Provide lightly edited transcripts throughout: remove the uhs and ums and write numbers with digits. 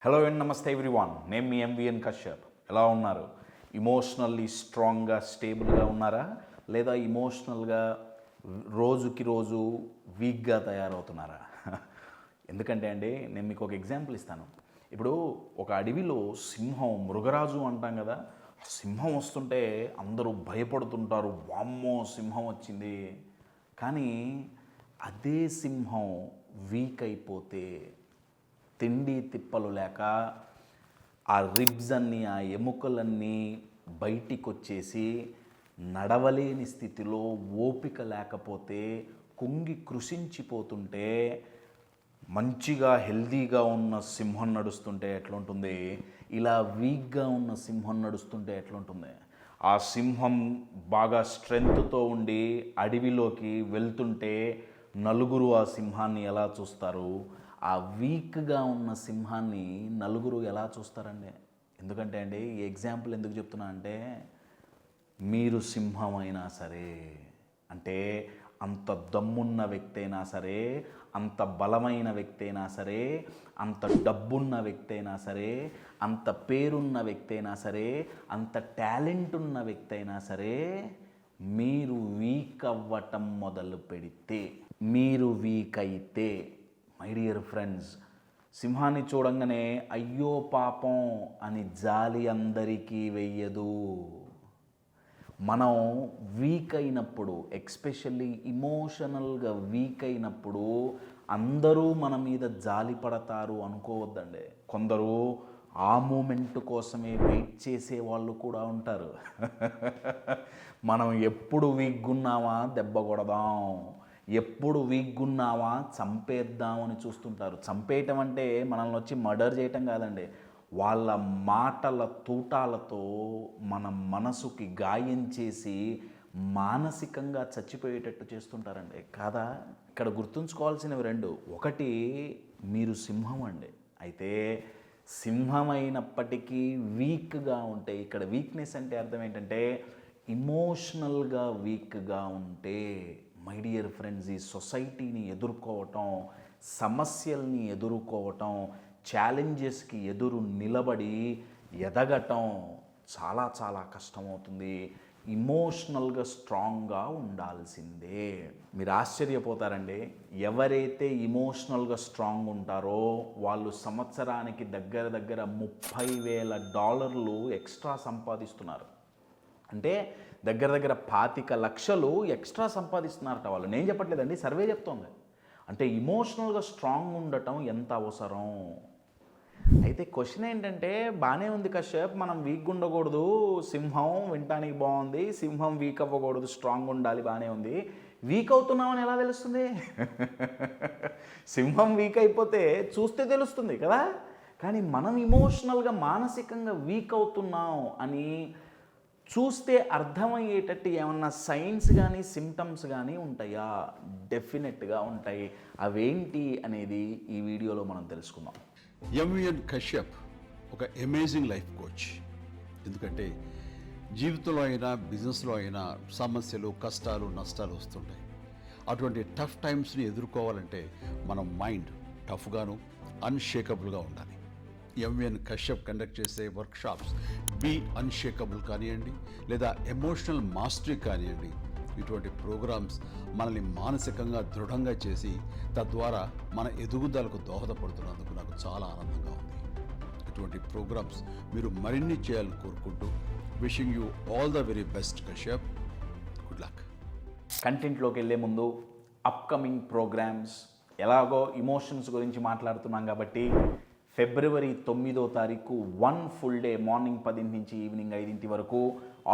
Hello and నమస్తే everyone. నేను మీ MVN Kashyap. ఎలా ఉన్నారు? ఇమోషనల్లీ స్ట్రాంగ్గా స్టేబుల్గా ఉన్నారా, లేదా ఇమోషనల్గా రోజుకి రోజు వీక్గా తయారవుతున్నారా? ఎందుకంటే అండి, నేను మీకు ఒక ఎగ్జాంపుల్ ఇస్తాను. ఇప్పుడు ఒక అడవిలో సింహం, మృగరాజు అంటాం కదా, సింహం వస్తుంటే అందరూ భయపడుతుంటారు, వామ్మో సింహం వచ్చింది. కానీ అదే సింహం వీక్ అయిపోతే, తిండి తిప్పలు లేక ఆ రిబ్స్ అన్నీ, ఆ ఎముకలన్నీ బయటికి వచ్చేసి నడవలేని స్థితిలో ఓపిక లేకపోతే కుంగి కృషించిపోతుంటే, మంచిగా హెల్దీగా ఉన్న సింహం నడుస్తుంటే ఎట్లుంటుంది, ఇలా వీక్గా ఉన్న సింహం నడుస్తుంటే ఎట్లుంటుంది? ఆ సింహం బాగా స్ట్రెంగ్త్తో ఉండి అడవిలోకి వెళ్తుంటే నలుగురు ఆ సింహాన్ని ఎలా చూస్తారు? ఆ వీక్గా ఉన్న సింహాన్ని నలుగురు ఎలా చూస్తారండి? ఎందుకంటే అండి, ఈ ఎగ్జాంపుల్ ఎందుకు చెప్తున్నా అంటే, మీరు సింహం అయినా సరే, అంటే అంత దమ్మున్న వ్యక్తి అయినా సరే, అంత బలమైన వ్యక్తి అయినా సరే, అంత డబ్బున్న వ్యక్తి అయినా సరే, అంత పేరున్న వ్యక్తి అయినా సరే, అంత టాలెంట్ ఉన్న వ్యక్తి అయినా సరే, మీరు వీక్ అవ్వటం మొదలు పెడితే, మీరు వీక్ అయితే, మై డియర్ ఫ్రెండ్స్, సింహాన్ని చూడంగానే అయ్యో పాపం అని జాలి అందరికీ వెయ్యదు. మనం వీక్ అయినప్పుడు, ఎక్స్పెషల్లీ ఇమోషనల్గా వీక్ అయినప్పుడు అందరూ మన మీద జాలి పడతారు అనుకోవద్దండి. కొందరు ఆ మూమెంట్ కోసమే వెయిట్ చేసే వాళ్ళు కూడా ఉంటారు. మనం ఎప్పుడు వీక్గున్నామా దెబ్బ కొడదాం, ఎప్పుడు వీక్గున్నామా చంపేద్దామని చూస్తుంటారు. చంపేయటం అంటే మనల్ని వచ్చి మర్డర్ చేయటం కాదండి, వాళ్ళ మాటల తూటాలతో మన మనసుకి గాయం చేసి మానసికంగా చచ్చిపోయేటట్టు చేస్తుంటారండి, కాదా? ఇక్కడ గుర్తుంచుకోవాల్సినవి రెండు. ఒకటి, మీరు సింహం అండి. అయితే సింహం అయినప్పటికీ వీక్గా ఉంటే, ఇక్కడ వీక్నెస్ అంటే అర్థం ఏంటంటే ఇమోషనల్గా వీక్గా ఉంటే, మై డియర్ ఫ్రెండ్స్, ఈ సొసైటీని ఎదుర్కోవటం, సమస్యల్ని ఎదుర్కోవటం, ఛాలెంజెస్కి ఎదురు నిలబడి ఎదగటం చాలా చాలా కష్టమవుతుంది. ఇమోషనల్గా స్ట్రాంగ్గా ఉండాల్సిందే. మీరు ఆశ్చర్యపోతారండి, ఎవరైతే ఇమోషనల్గా స్ట్రాంగ్ ఉంటారో వాళ్ళు సంవత్సరానికి దగ్గర దగ్గర $30,000 ఎక్స్ట్రా సంపాదిస్తున్నారు. అంటే దగ్గర దగ్గర 25 లక్షలు ఎక్స్ట్రా సంపాదిస్తున్నారట వాళ్ళు. నేను చెప్పట్లేదండి, సర్వే చెప్తోంది. అంటే ఇమోషనల్గా స్ట్రాంగ్ ఉండటం ఎంత అవసరం. అయితే క్వశ్చన్ ఏంటంటే, బాగానే ఉంది కశ్యప్, మనం వీక్గా ఉండకూడదు, సింహం వినటానికి బాగుంది, సింహం వీక్ అవ్వకూడదు, స్ట్రాంగ్ ఉండాలి, బాగానే ఉంది. వీక్ అవుతున్నామని ఎలా తెలుస్తుంది? సింహం వీక్ అయిపోతే చూస్తే తెలుస్తుంది కదా. కానీ మనం ఇమోషనల్గా, మానసికంగా వీక్ అవుతున్నాం అని చూస్తే అర్థమయ్యేటట్టు ఏమన్నా సైన్స్ కానీ సిమ్టమ్స్ కానీ ఉంటాయా? డెఫినెట్గా ఉంటాయి. అవేంటి అనేది ఈ వీడియోలో మనం తెలుసుకుందాం. ఎంవిఎన్ కశ్యప్ ఒక అమేజింగ్ లైఫ్ కోచ్. ఎందుకంటే జీవితంలో అయినా బిజినెస్లో అయినా సమస్యలు, కష్టాలు, నష్టాలు వస్తుంటాయి. అటువంటి టఫ్ టైమ్స్ని ఎదుర్కోవాలంటే మన మైండ్ టఫ్గాను అన్షేకబుల్గా ఉండాలి. ఎంవిఎన్ కశ్యప్ కండక్ట్ చేసే వర్క్షాప్స్ బీ అన్షేకబుల్ కానివ్వండి, లేదా ఎమోషనల్ మాస్టరీ కానివ్వండి, ఇటువంటి ప్రోగ్రామ్స్ మనల్ని మానసికంగా దృఢంగా చేసి తద్వారా మన ఎదుగుదలకు దోహదపడుతున్నందుకు నాకు చాలా ఆనందంగా ఉంది. ఇటువంటి ప్రోగ్రామ్స్ మీరు మరిన్ని చేయాలని కోరుకుంటూ, wishing you all the very best Kashyap. Good luck. కంటెంట్లోకి వెళ్ళే ముందు, అప్కమింగ్ ప్రోగ్రామ్స్, ఎలాగో ఇమోషన్స్ గురించి మాట్లాడుతున్నాం కాబట్టి, ఫిబ్రవరి 9వ తారీఖు 1 ఫుల్ డే, మార్నింగ్ 10 నుంచి ఈవినింగ్ 5 వరకు,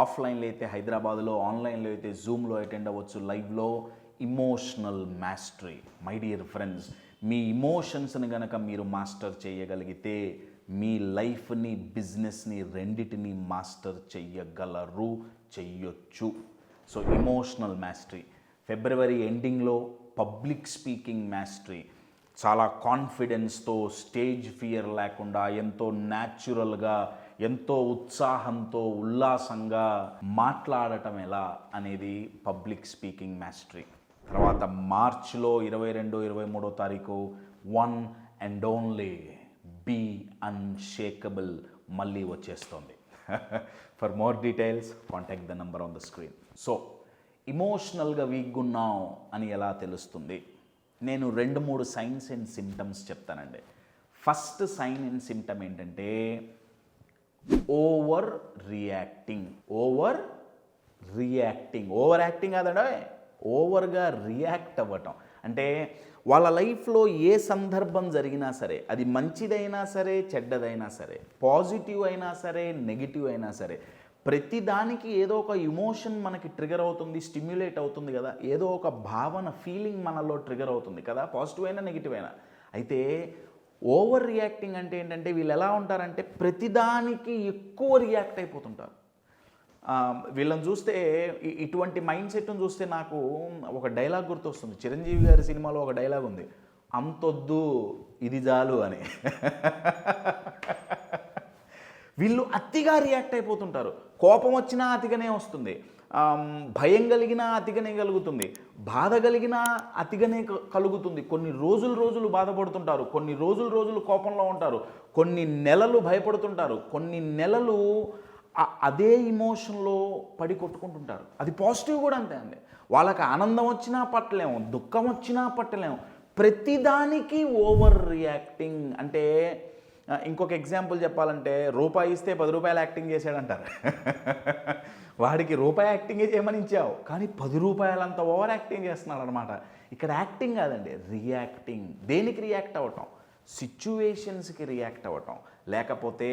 ఆఫ్లైన్లో అయితే హైదరాబాద్లో, ఆన్లైన్లో అయితే జూమ్లో అటెండ్ అవ్వచ్చు, లైవ్లో. Emotional mastery. My dear friends, మీ ఇమోషన్స్ని కనుక మీరు మాస్టర్ చేయగలిగితే మీ లైఫ్ని, బిజినెస్ని రెండిటిని మాస్టర్ చెయ్యగలరు, చెయ్యొచ్చు. So emotional mastery. ఫిబ్రవరి ఎండింగ్లో పబ్లిక్ స్పీకింగ్ మాస్టరీ. చాలా కాన్ఫిడెన్స్తో, స్టేజ్ ఫియర్ లేకుండా, ఎంతో న్యాచురల్గా, ఎంతో ఉత్సాహంతో, ఉల్లాసంగా మాట్లాడటం ఎలా అనేది పబ్లిక్ స్పీకింగ్ మాస్టరీ. తర్వాత మార్చ్లో 22, 23వ తారీఖు 1 and only బీ అన్షేకబుల్ మళ్ళీ వచ్చేస్తుంది. For more details contact the number on the screen. So ఇమోషనల్గా వీక్గా ఉన్నాం అని ఎలా తెలుస్తుంది? నేను 2-3 సైన్స్ అండ్ సిమ్టమ్స్ చెప్తానండి. ఫస్ట్ సైన్ అండ్ సిమ్టమ్ ఏంటంటే ఓవర్ రియాక్టింగ్. ఓవర్ యాక్టింగ్ కాదండి, ఓవర్గా రియాక్ట్ అవ్వటం. అంటే వాళ్ళ లైఫ్లో ఏ సందర్భం జరిగినా సరే, అది మంచిదైనా సరే చెడ్డదైనా సరే, పాజిటివ్ అయినా సరే నెగిటివ్ అయినా సరే, ప్రతిదానికి ఏదో ఒక ఇమోషన్ మనకి ట్రిగర్ అవుతుంది, స్టిమ్యులేట్ అవుతుంది కదా, ఏదో ఒక భావన ఫీలింగ్ మనలో ట్రిగర్ అవుతుంది కదా, పాజిటివ్ అయినా నెగిటివ్ అయినా. అయితే ఓవర్ రియాక్టింగ్ అంటే ఏంటంటే వీళ్ళు ఎలా ఉంటారంటే ప్రతిదానికి ఎక్కువ రియాక్ట్ అయిపోతుంటారు. వీళ్ళని చూస్తే ఇటువంటి మైండ్ సెట్ని చూస్తే నాకు ఒక డైలాగ్ గుర్తొస్తుంది. చిరంజీవి గారి సినిమాలో ఒక డైలాగ్ ఉంది, అంతొద్దు ఇది చాలు అని. వీళ్ళు అతిగా రియాక్ట్ అయిపోతుంటారు. కోపం వచ్చినా అతిగానే వస్తుంది, భయం కలిగినా అతిగానే కలుగుతుంది, బాధ కలిగినా అతిగానే కలుగుతుంది. కొన్ని రోజులు బాధపడుతుంటారు, కొన్ని రోజులు కోపంలో ఉంటారు, కొన్ని నెలలు భయపడుతుంటారు, కొన్ని నెలలు అదే ఇమోషన్లో పడి కొట్టుకుంటుంటారు. అది పాజిటివ్ కూడా అంతే అండి. వాళ్ళకి ఆనందం వచ్చినా పట్టలేము, దుఃఖం వచ్చినా పట్టలేము, ప్రతిదానికి ఓవర్ రియాక్టింగ్. అంటే ఇంకొక ఎగ్జాంపుల్ చెప్పాలంటే, రూపాయి ఇస్తే 10 రూపాయలు యాక్టింగ్ చేశాడంటారు. వాడికి రూపాయి యాక్టింగే చేయమని ఇచ్చావు, కానీ 10 రూపాయలంత ఓవర్ యాక్టింగ్ చేస్తున్నాడు అనమాట. ఇక్కడ యాక్టింగ్ కాదండి, రియాక్టింగ్. దేనికి రియాక్ట్ అవ్వటం? సిచ్యువేషన్స్కి రియాక్ట్ అవ్వటం, లేకపోతే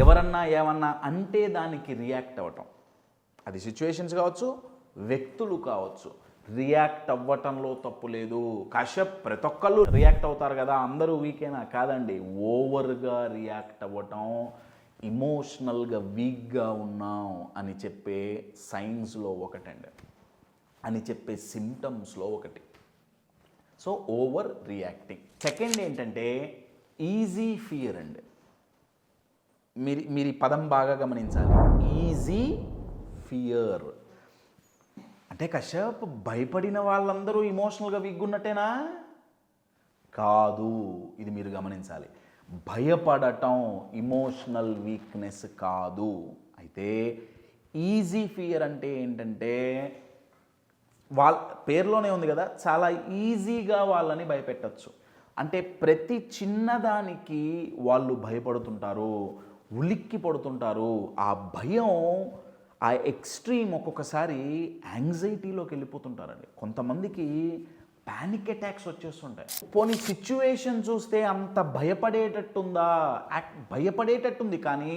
ఎవరన్నా ఏమన్నా అంటే దానికి రియాక్ట్ అవ్వటం. అది సిచ్యువేషన్స్ కావచ్చు, వ్యక్తులు కావచ్చు. రియాక్ట్ అవ్వటంలో తప్పు లేదు. కశ్యప్ ప్రతి ఒక్కళ్ళు రియాక్ట్ అవుతారు కదా, అందరూ వీకేనా? కాదండి, ఓవర్గా రియాక్ట్ అవ్వటం ఇమోషనల్గా వీక్గా ఉన్నాం అని చెప్పే సైన్స్లో ఒకటండి, అని చెప్పే సిమ్టమ్స్లో ఒకటి. So over reacting. సెకండ్ ఏంటంటే ఈజీ ఫియర్ అండి. మీరు ఈ పదం బాగా గమనించాలి. ఈజీ ఫియర్ అంటే కశ్యప్ భయపడిన వాళ్ళందరూ ఇమోషనల్గా వీక్గా ఉన్నట్టేనా? కాదు, ఇది మీరు గమనించాలి. భయపడటం ఇమోషనల్ వీక్నెస్ కాదు. అయితే ఈజీ ఫియర్ అంటే ఏంటంటే వాళ్ళ పేరులోనే ఉంది కదా, చాలా ఈజీగా వాళ్ళని భయపెట్టచ్చు. అంటే ప్రతి చిన్నదానికి వాళ్ళు భయపడుతుంటారు, ఉలిక్కి పడుతుంటారు. ఆ భయం, ఆ ఎక్స్ట్రీమ్ ఒక్కొక్కసారి యాంగ్జైటీలోకి వెళ్ళిపోతుంటారండి. కొంతమందికి పానిక్ అటాక్స్ వచ్చేస్తుంటాయి. పోనీ సిచ్యువేషన్ చూస్తే అంత భయపడేటట్టుందా? భయపడేటట్టుంది, కానీ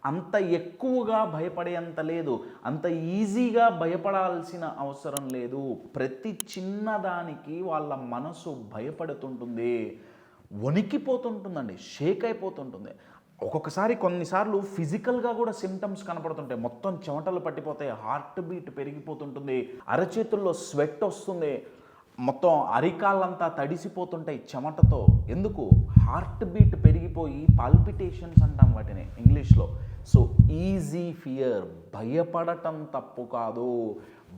అంత ఎక్కువగా భయపడేంత లేదు, అంత ఈజీగా భయపడాల్సిన అవసరం లేదు. ప్రతి చిన్నదానికి వాళ్ళ మనసు భయపడుతుంటుంది, వణికిపోతుంటుందండి, షేక్ అయిపోతుంటుంది. ఒక్కొక్కసారి కొన్నిసార్లు ఫిజికల్గా కూడా సిమ్టమ్స్ కనపడుతుంటాయి. మొత్తం చెమటలు పట్టిపోతాయి, హార్ట్ బీట్ పెరిగిపోతుంటుంది, అరచేతుల్లో స్వెట్ వస్తుంది, మొత్తం అరికాళ్ళంతా తడిసిపోతుంటాయి చెమటతో. ఎందుకు? హార్ట్ బీట్ పెరిగిపోయి పాల్పిటేషన్స్ అంటాం వాటిని ఇంగ్లీష్లో. సో ఈజీ ఫియర్, భయపడటం తప్పు కాదు,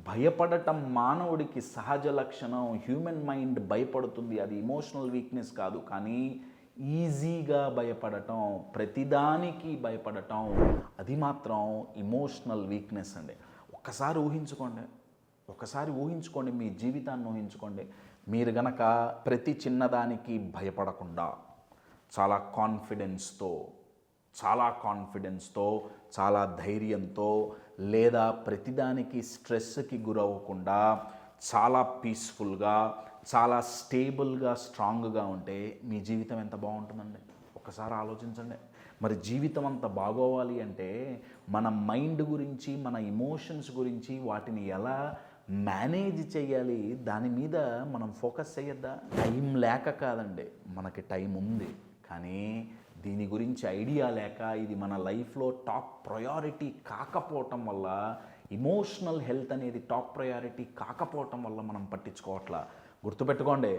భయపడటం మానవుడికి సహజ లక్షణం. హ్యూమన్ మైండ్ భయపడుతుంది, అది ఇమోషనల్ వీక్నెస్ కాదు. కానీ ఈజీగా భయపడటం, ప్రతిదానికి భయపడటం, అది మాత్రం ఇమోషనల్ వీక్నెస్ అండి. ఒక్కసారి ఊహించుకోండి, మీ జీవితాన్ని ఊహించుకోండి. మీరు గనక ప్రతి చిన్నదానికి భయపడకుండా చాలా కాన్ఫిడెన్స్తో, చాలా ధైర్యంతో, లేదా ప్రతిదానికి స్ట్రెస్కి గురవ్వకుండా చాలా పీస్ఫుల్గా, చాలా స్టేబుల్గా, స్ట్రాంగ్గా ఉంటే మీ జీవితం ఎంత బాగుంటుందండి? ఒకసారి ఆలోచించండి. మరి జీవితం అంత బాగోవాలి అంటే మన మైండ్ గురించి, మన ఇమోషన్స్ గురించి, వాటిని ఎలా మేనేజ్ చేయాలి, దాని మీద మనం ఫోకస్ చేయొద్దా? టైం లేక కాదండి, మనకి టైం ఉంది, కానీ దీని గురించి ఐడియా లేక, ఇది మన లైఫ్లో టాప్ ప్రయారిటీ కాకపోవటం వల్ల, ఇమోషనల్ హెల్త్ అనేది టాప్ ప్రయారిటీ కాకపోవటం వల్ల మనం పట్టించుకోవట్లా. గుర్తుపెట్టుకోండి,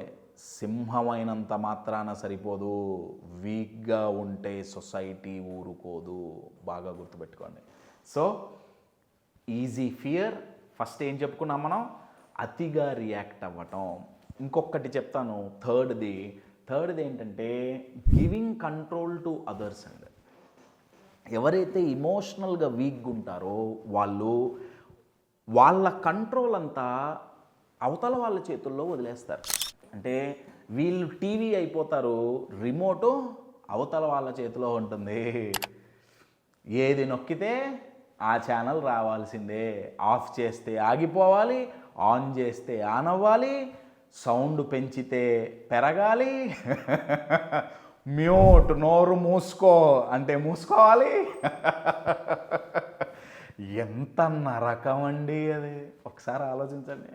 సింహమైనంత మాత్రాన సరిపోదు, వీక్గా ఉంటే సొసైటీ ఊరుకోదు. బాగా గుర్తుపెట్టుకోండి. సో ఈజీ ఫియర్, ఫస్ట్ ఏం చెప్పుకున్నాం మనం? అతిగా రియాక్ట్ అవ్వటం. ఇంకొకటి చెప్తాను, థర్డ్ది ఏంటంటే గివింగ్ కంట్రోల్ టు అదర్స్ అండి. ఎవరైతే ఇమోషనల్గా వీక్గా ఉంటారో వాళ్ళ కంట్రోల్ అంతా అవతల వాళ్ళ చేతుల్లో వదిలేస్తారు. అంటే వీళ్ళు టీవీ అయిపోతారు, రిమోటు అవతల వాళ్ళ చేతిలో ఉంటుంది. ఏది నొక్కితే ఆ ఛానల్ రావాల్సిందే, ఆఫ్ చేస్తే ఆగిపోవాలి, ఆన్ చేస్తే ఆన్ అవ్వాలి, సౌండ్ పెంచితే పెరగాలి, మ్యూట్ నోరు మూసుకో అంటే మూసుకోవాలి. ఎంత నరకం అండి అది, ఒకసారి ఆలోచించండి.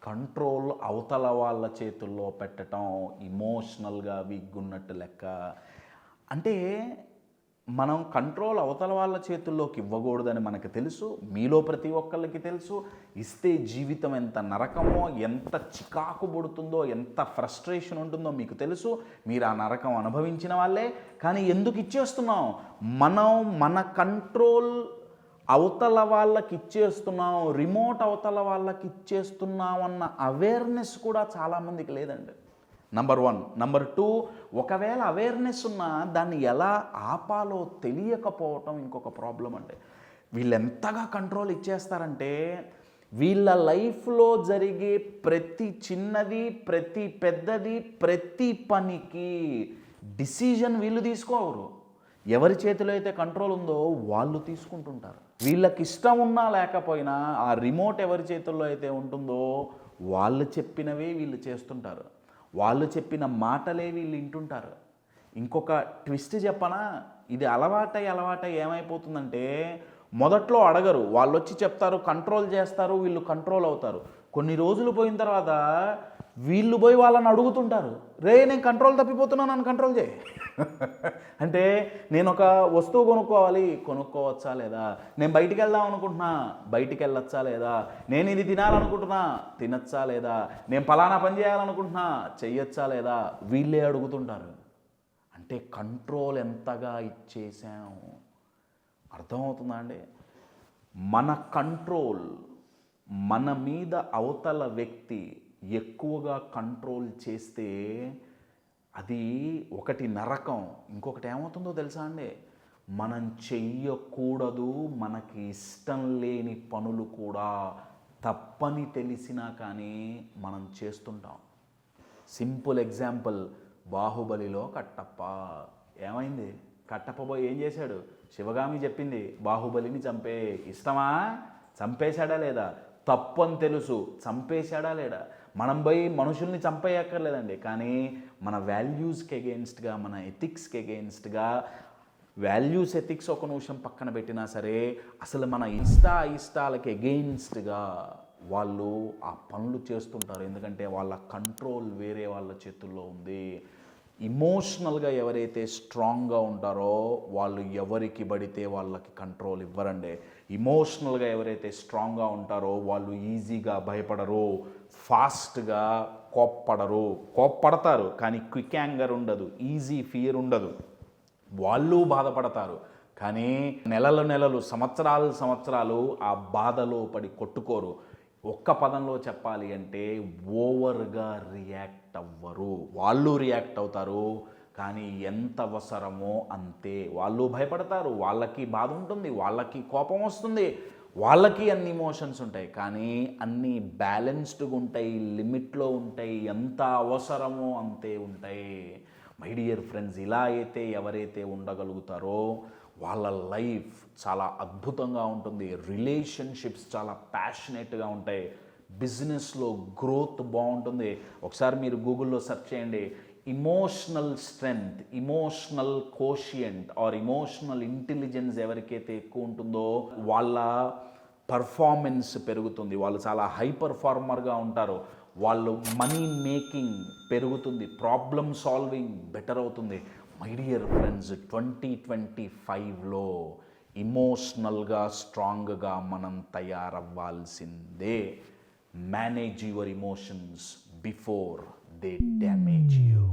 కంట్రోల్ అవతల వాళ్ళ చేతుల్లో పెట్టడం ఇమోషనల్గా వీక్గా ఉన్నట్టు లెక్క. అంటే మనం కంట్రోల్ అవతల వాళ్ళ చేతుల్లోకి ఇవ్వకూడదని మనకు తెలుసు, మీలో ప్రతి ఒక్కళ్ళకి తెలుసు. ఇస్తే జీవితం ఎంత నరకమో, ఎంత చికాకు పడుతుందో, ఎంత ఫ్రస్ట్రేషన్ ఉంటుందో మీకు తెలుసు. మీరు ఆ నరకం అనుభవించిన వాళ్ళే. కానీ ఎందుకు ఇచ్చేస్తున్నాం? మనం మన కంట్రోల్ అవతల వాళ్ళకి ఇచ్చేస్తున్నాం, రిమోట్ అవతల వాళ్ళకి ఇచ్చేస్తున్నాం అన్న అవేర్నెస్ కూడా చాలామందికి లేదండి. నంబర్ 1. నంబర్ 2, ఒకవేళ అవేర్నెస్ ఉన్నా దాన్ని ఎలా ఆపాలో తెలియకపోవటం ఇంకొక ప్రాబ్లం అండి. వీళ్ళు ఎంతగా కంట్రోల్ ఇచ్చేస్తారంటే వీళ్ళ లైఫ్లో జరిగే ప్రతి చిన్నది, ప్రతి పెద్దది, ప్రతి పనికి డిసిజన్ వీళ్ళు తీసుకోవరు. ఎవరి చేతిలో అయితే కంట్రోల్ ఉందో వాళ్ళు తీసుకుంటుంటారు. వీళ్ళకి ఇష్టం ఉన్నా లేకపోయినా ఆ రిమోట్ ఎవరి చేతుల్లో అయితే ఉంటుందో వాళ్ళు చెప్పినవే వీళ్ళు చేస్తుంటారు, వాళ్ళు చెప్పిన మాటలే వీళ్ళు వింటుంటారు. ఇంకొక ట్విస్ట్ చెప్పనా, ఇది అలవాటై ఏమైపోతుందంటే మొదట్లో అడగరు, వాళ్ళు వచ్చి చెప్తారు, కంట్రోల్ చేస్తారు, వీళ్ళు కంట్రోల్ అవుతారు. కొన్ని రోజులు పోయిన తర్వాత వీళ్ళు పోయి వాళ్ళని అడుగుతుంటారు, రే నేను కంట్రోల్ తప్పిపోతున్నాను, నన్ను కంట్రోల్ చేయి. అంటే నేను ఒక వస్తువు కొనుక్కోవచ్చా లేదా, నేను బయటికి వెళ్దాం అనుకుంటున్నా, బయటికి వెళ్ళొచ్చా లేదా, నేను ఇది తినాలనుకుంటున్నా, తినచ్చా లేదా, నేను పలానా పని చేయాలనుకుంటున్నా, చెయ్యొచ్చా లేదా, వీళ్ళే అడుగుతుంటారు. అంటే కంట్రోల్ ఎంతగా ఇచ్చేసాం, అర్థమవుతుందా అండి? మన కంట్రోల్, మన మీద అవతల వ్యక్తి ఎక్కువగా కంట్రోల్ చేస్తే అది ఒకటి నరకం, ఇంకొకటి ఏమవుతుందో తెలుసా అండి? మనం చెయ్యకూడదు, మనకి ఇష్టం లేని పనులు కూడా తప్పని తెలిసినా కానీ మనం చేస్తుంటాం. సింపుల్ ఎగ్జాంపుల్, బాహుబలిలో కట్టప్ప ఏమైంది? కట్టప్ప పోయి ఏం చేశాడు? శివగామి చెప్పింది బాహుబలిని చంపే, ఇష్టమా? చంపేశాడా లేదా? తప్పు అని తెలుసు, చంపేశాడా లేడా? మనం పోయి మనుషుల్ని చంపేయక్కర్లేదండి, కానీ మన వాల్యూస్కి ఎగెయిన్స్ట్గా, మన ఎథిక్స్కి ఎగెయిన్స్ట్గా, వాల్యూస్ ఎథిక్స్ ఒక నిమిషం పక్కన పెట్టినా సరే అసలు మన ఇష్టాలకి ఎగెయిన్స్ట్గా వాళ్ళు ఆ పనులు చేస్తుంటారు. ఎందుకంటే వాళ్ళ కంట్రోల్ వేరే వాళ్ళ చేతుల్లో ఉంది. ఇమోషనల్గా ఎవరైతే స్ట్రాంగ్గా ఉంటారో వాళ్ళు ఎవరికి పడితే వాళ్ళకి కంట్రోల్ ఇవ్వరండి. ఇమోషనల్గా ఎవరైతే స్ట్రాంగ్గా ఉంటారో వాళ్ళు ఈజీగా భయపడరు, ఫాస్ట్గా కోప్పడతారు కానీ క్విక్ యాంగర్ ఉండదు, ఈజీ ఫియర్ ఉండదు. వాళ్ళు బాధపడతారు కానీ నెలలు సంవత్సరాలు ఆ బాధలో పడి కొట్టుకోరు. ఒక్క పదంలో చెప్పాలి అంటే ఓవర్గా రియాక్ట్ అవ్వరు. వాళ్ళు రియాక్ట్ అవుతారు కానీ ఎంత అవసరమో అంతే. వాళ్ళు భయపడతారు, వాళ్ళకి బాధ ఉంటుంది, వాళ్ళకి కోపం వస్తుంది, వాళ్ళకి అన్ని ఇమోషన్స్ ఉంటాయి, కానీ అన్నీ బ్యాలెన్స్డ్గా ఉంటాయి, లిమిట్లో ఉంటాయి, ఎంత అవసరమో అంతే ఉంటాయి. మై డియర్ ఫ్రెండ్స్, ఇలా అయితే ఎవరైతే ఉండగలుగుతారో వాళ్ళ లైఫ్ చాలా అద్భుతంగా ఉంటుంది, రిలేషన్షిప్స్ చాలా ప్యాషనేట్గా ఉంటాయి, బిజినెస్లో గ్రోత్ బాగుంటుంది. ఒకసారి మీరు గూగుల్లో సెర్చ్ చేయండి, emotional strength, emotional quotient or emotional intelligence ఎవరికైతే ఎక్కువ ఉంటుందో వాళ్ళ పర్ఫార్మెన్స్ పెరుగుతుంది, వాళ్ళు చాలా హై పర్ఫార్మర్గా ఉంటారు, వాళ్ళు మనీ మేకింగ్ పెరుగుతుంది, ప్రాబ్లమ్ సాల్వింగ్ బెటర్ అవుతుంది. మై డియర్ ఫ్రెండ్స్, 2025లో ఇమోషనల్గా స్ట్రాంగ్గా మనం తయారవ్వాల్సిందే. Manage your emotions before they damage you.